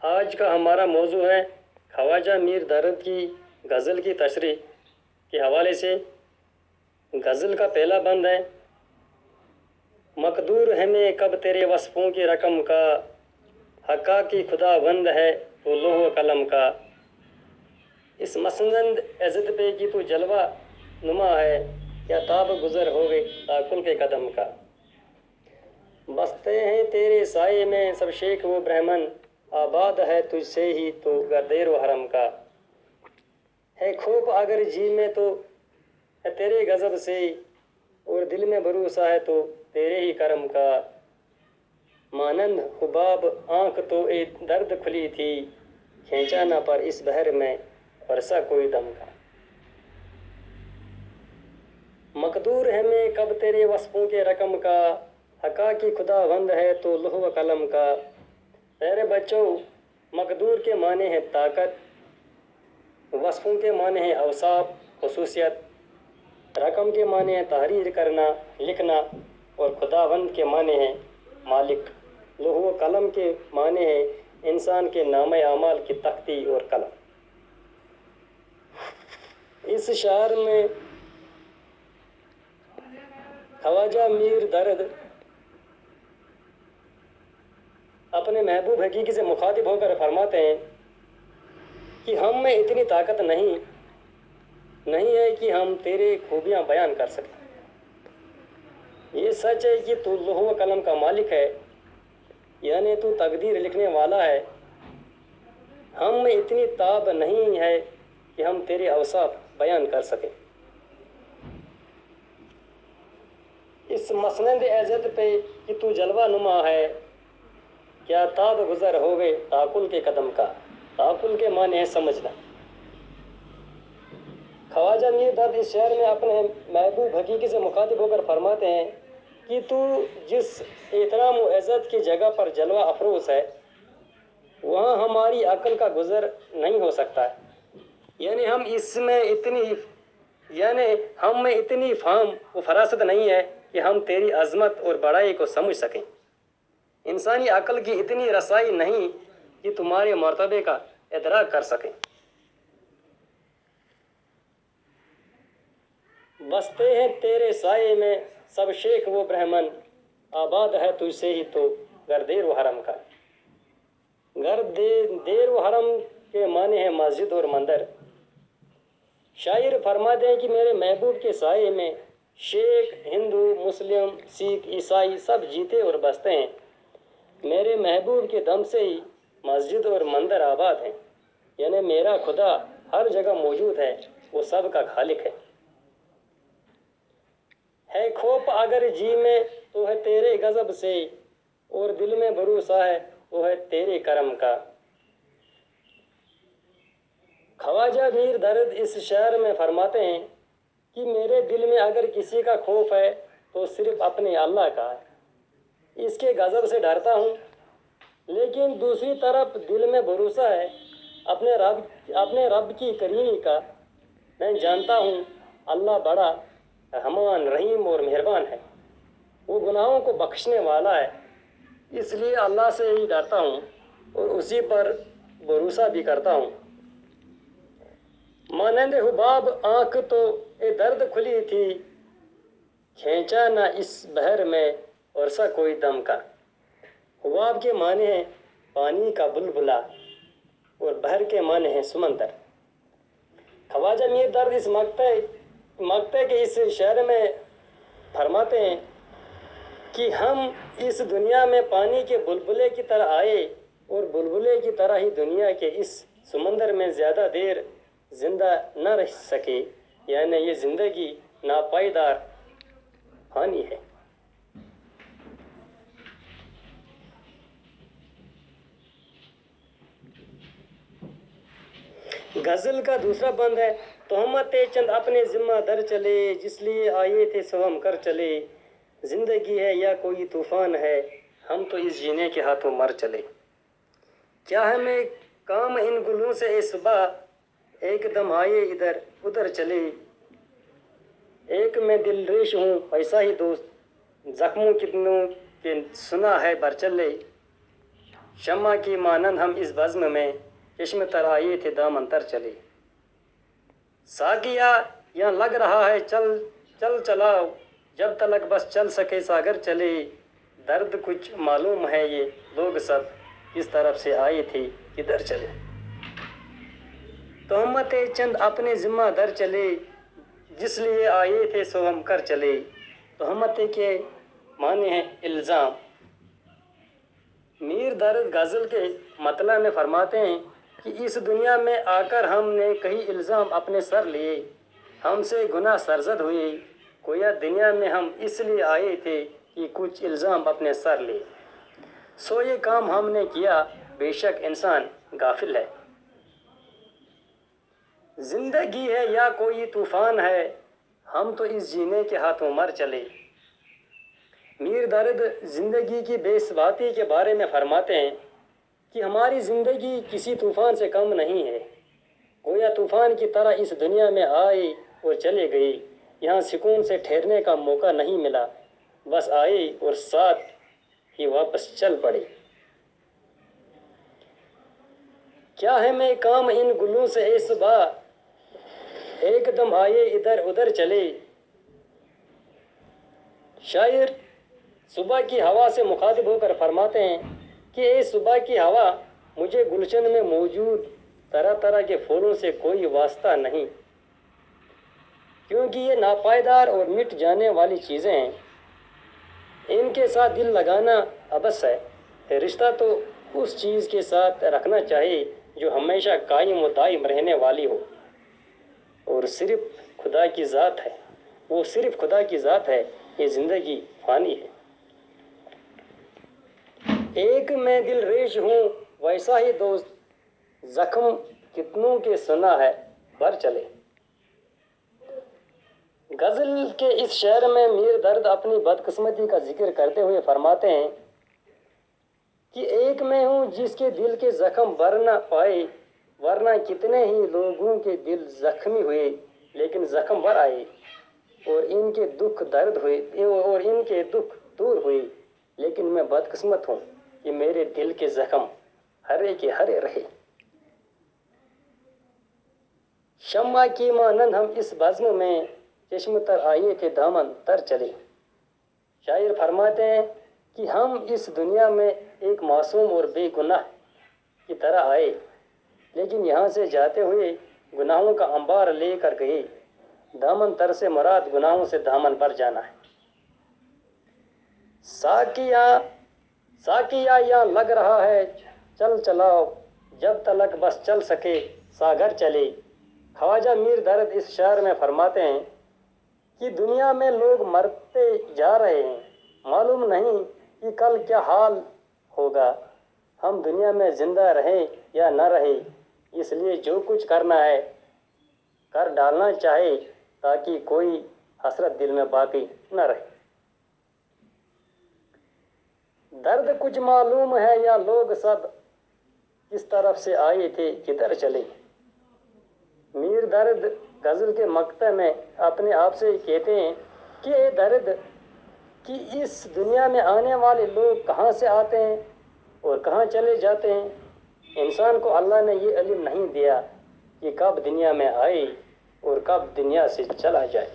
آج کا ہمارا موضوع ہے خواجہ میر درد کی غزل کی تشریح کے حوالے سے۔ غزل کا پہلا بند ہے: مقدور ہے میں کب تیرے وصفوں کی رقم کا، حقا کی خدا بند ہے تو لوح و قلم کا۔ اس مسند عزت پہ کی تو جلوہ نما ہے، کیا تاب گزر ہوگے تاکل کے قدم کا۔ بستے ہیں تیرے سائے میں سب شیخ و برہمن، آباد ہے تجھ سے ہی تو گردیر و حرم کا۔ ہے خوف اگر جی میں تو ہے تیرے غضب سے، اور دل میں بھروسہ ہے تو تیرے ہی کرم کا۔ مانند حباب آنکھ تو اے درد کھلی تھی، کھینچا نہ پر اس بحر میں ورثہ کوئی دم کا۔ مقدور ہے میں کب تیرے وصفوں کے رقم کا، حقا کی خدا بند ہے تو لوح و قلم کا۔ میرے بچوں، مقدور کے معنی ہے طاقت، وصفوں کے معنی ہے اوصاف خصوصیت، رقم کے معنی ہے تحریر کرنا لکھنا، اور خداوند کے معنی ہے مالک۔ لوح و قلم کے معنی ہے انسان کے نامہ اعمال کی تختی اور قلم۔ اس شعر میں خواجہ میر درد اپنے محبوب حقیقی سے مخاطب ہو کر فرماتے ہیں کہ ہم میں اتنی طاقت نہیں ہے کہ ہم تیرے خوبیاں بیان کر سکیں۔ یہ سچ ہے کہ تو لوح و قلم کا مالک ہے، یعنی تو تقدیر لکھنے والا ہے۔ ہم میں اتنی تاب نہیں ہے کہ ہم تیرے اوصاف بیان کر سکیں۔ اس مسند عزت پہ کہ تو جلوہ نما ہے، کیا تاب گزر ہوگے تاکل کے قدم کا۔ تاکل کے معنی ہے سمجھنا۔ خواجہ میر درد اس شعر میں اپنے محبوب حقیقی سے مخاطب ہو کر فرماتے ہیں کہ تو جس احترام و عزت کی جگہ پر جلوہ افروز ہے، وہاں ہماری عقل کا گزر نہیں ہو سکتا ہے۔ یعنی ہم میں اتنی فہم و فراست نہیں ہے کہ ہم تیری عظمت اور بڑائی کو سمجھ سکیں۔ انسانی عقل کی اتنی رسائی نہیں کہ تمہارے مرتبے کا ادراک کر سکیں۔ بستے ہیں تیرے سائے میں سب شیخ و برہمن، آباد ہے تجھ سے ہی تو گردیر و حرم کا۔ دیر و حرم کے معنی ہے مسجد اور مندر۔ شاعر فرماتے ہیں کہ میرے محبوب کے سائے میں شیخ، ہندو، مسلم، سکھ، عیسائی سب جیتے اور بستے ہیں۔ میرے محبوب کے دم سے ہی مسجد اور مندر آباد ہیں، یعنی میرا خدا ہر جگہ موجود ہے، وہ سب کا خالق ہے۔ ہے خوف اگر جی میں تو ہے تیرے غضب سے، اور دل میں بھروسہ ہے وہ ہے تیرے کرم کا۔ خواجہ میر درد اس شعر میں فرماتے ہیں کہ میرے دل میں اگر کسی کا خوف ہے تو صرف اپنے اللہ کا ہے، اس کے غضب سے ڈرتا ہوں، لیکن دوسری طرف دل میں بھروسہ ہے اپنے رب کی کریمی کا۔ میں جانتا ہوں اللہ بڑا رحمان رحیم اور مہربان ہے، وہ گناہوں کو بخشنے والا ہے، اس لیے اللہ سے ہی ڈرتا ہوں اور اسی پر بھروسہ بھی کرتا ہوں۔ مانند حباب آنکھ تو اے درد کھلی تھی، کھینچا نہ اس بحر میں ورثہ کوئی دم کا۔ حباب کے معنی ہے پانی کا بلبلا، اور بحر کے معنی ہے سمندر۔ خواجہ میر درد اس مقطع کے اس شعر میں فرماتے ہیں کہ ہم اس دنیا میں پانی کے بلبلے کی طرح آئے اور بلبلے کی طرح ہی دنیا کے اس سمندر میں زیادہ دیر زندہ نہ رہ سکے، یعنی یہ زندگی ناپائیدار فانی ہے۔ غزل کا دوسرا بند ہے: تہمت چند اپنے ذمہ در چلے، جس لیے آئے تھے سو ہم کر چلے۔ زندگی ہے یا کوئی طوفان ہے، ہم تو اس جینے کے ہاتھوں مر چلے۔ کیا ہمیں کام ان گلوں سے اے صبا، ایک دم آئے ادھر ادھر چلے۔ ایک میں دل ریش ہوں ایسا ہی دوست، زخموں کتنوں کے سنا ہے بر چلے۔ شمع کی مانند ہم اس بزم میں چشم تر آئے تھے دامن تر چلے. ساقیا یہاں لگ رہا ہے چل چل چلاؤ جب تلک بس چل سکے ساگر چلے. درد کچھ معلوم ہے یہ لوگ سب کس طرف سے آئے تھے کدھر چلے. تہمت چند اپنے ذمہ در چلے جس لیے آئے تھے سو ہم کر چلے. تہمت کے معنی ہیں الزام. میر درد غزل کے مطلع میں فرماتے ہیں کہ اس دنیا میں آ کر ہم نے کئی الزام اپنے سر لیے. ہم سے گناہ سرزد ہوئے. گویا دنیا میں ہم اس لیے آئے تھے کہ کچھ الزام اپنے سر لیے. سو یہ کام ہم نے کیا بے شک انسان غافل ہے. زندگی ہے یا کوئی طوفان ہے ہم تو اس جینے کے ہاتھوں مر چلے. میر درد زندگی کی بے ثباتی کے بارے میں فرماتے ہیں کہ ہماری زندگی کسی طوفان سے کم نہیں ہے. گویا طوفان کی طرح اس دنیا میں آئی اور چلے گئی. یہاں سکون سے ٹھہرنے کا موقع نہیں ملا. بس آئی اور ساتھ ہی واپس چل پڑی. کیا ہے میں کام ان گلوں سے اے صبح ایک دم آئے ادھر ادھر چلے. شاعر صبح کی ہوا سے مخاطب ہو کر فرماتے ہیں کہ اے صبح کی ہوا مجھے گلشن میں موجود طرح طرح کے پھولوں سے کوئی واسطہ نہیں، کیونکہ یہ ناپائیدار اور مٹ جانے والی چیزیں ہیں. ان کے ساتھ دل لگانا عبث ہے. رشتہ تو اس چیز کے ساتھ رکھنا چاہیے جو ہمیشہ قائم و دائم رہنے والی ہو، اور صرف خدا کی ذات ہے. وہ صرف خدا کی ذات ہے. یہ زندگی فانی ہے. ایک میں دل ریش ہوں ویسا ہی دوست زخم کتنوں کے سنا ہے بھر چلے. غزل کے اس شعر میں میر درد اپنی بدقسمتی کا ذکر کرتے ہوئے فرماتے ہیں کہ ایک میں ہوں جس کے دل کے زخم بھر نہ پائے، ورنہ کتنے ہی لوگوں کے دل زخمی ہوئے لیکن زخم بھر آئے، اور ان کے دکھ درد ہوئے اور ان کے دکھ دور ہوئے. لیکن میں بدقسمت ہوں کہ میرے دل کے زخم ہرے کے ہرے رہے. شمع کی مانند ہم اس بزم میں چشم تر آئے تھے دامن تر چلے. شاعر فرماتے ہیں کہ ہم اس دنیا میں ایک معصوم اور بے گناہ کی طرح آئے، لیکن یہاں سے جاتے ہوئے گناہوں کا انبار لے کر گئے. دامن تر سے مراد گناہوں سے دامن بھر جانا ہے. ساقیا یا لگ رہا ہے چل چلاؤ جب تلک بس چل سکے ساگر چلے. خواجہ میر درد اس شعر میں فرماتے ہیں کہ دنیا میں لوگ مرتے جا رہے ہیں، معلوم نہیں کہ کل کیا حال ہوگا. ہم دنیا میں زندہ رہیں یا نہ رہیں، اس لیے جو کچھ کرنا ہے کر ڈالنا چاہے تاکہ کوئی حسرت دل میں باقی نہ رہے. درد کچھ معلوم ہے یا لوگ سب کس طرف سے آئے تھے کدھر چلے. میر درد غزل کے مقطع میں اپنے آپ سے کہتے ہیں کہ اے درد کہ اس دنیا میں آنے والے لوگ کہاں سے آتے ہیں اور کہاں چلے جاتے ہیں. انسان کو اللہ نے یہ علم نہیں دیا کہ کب دنیا میں آئے اور کب دنیا سے چلا جائے.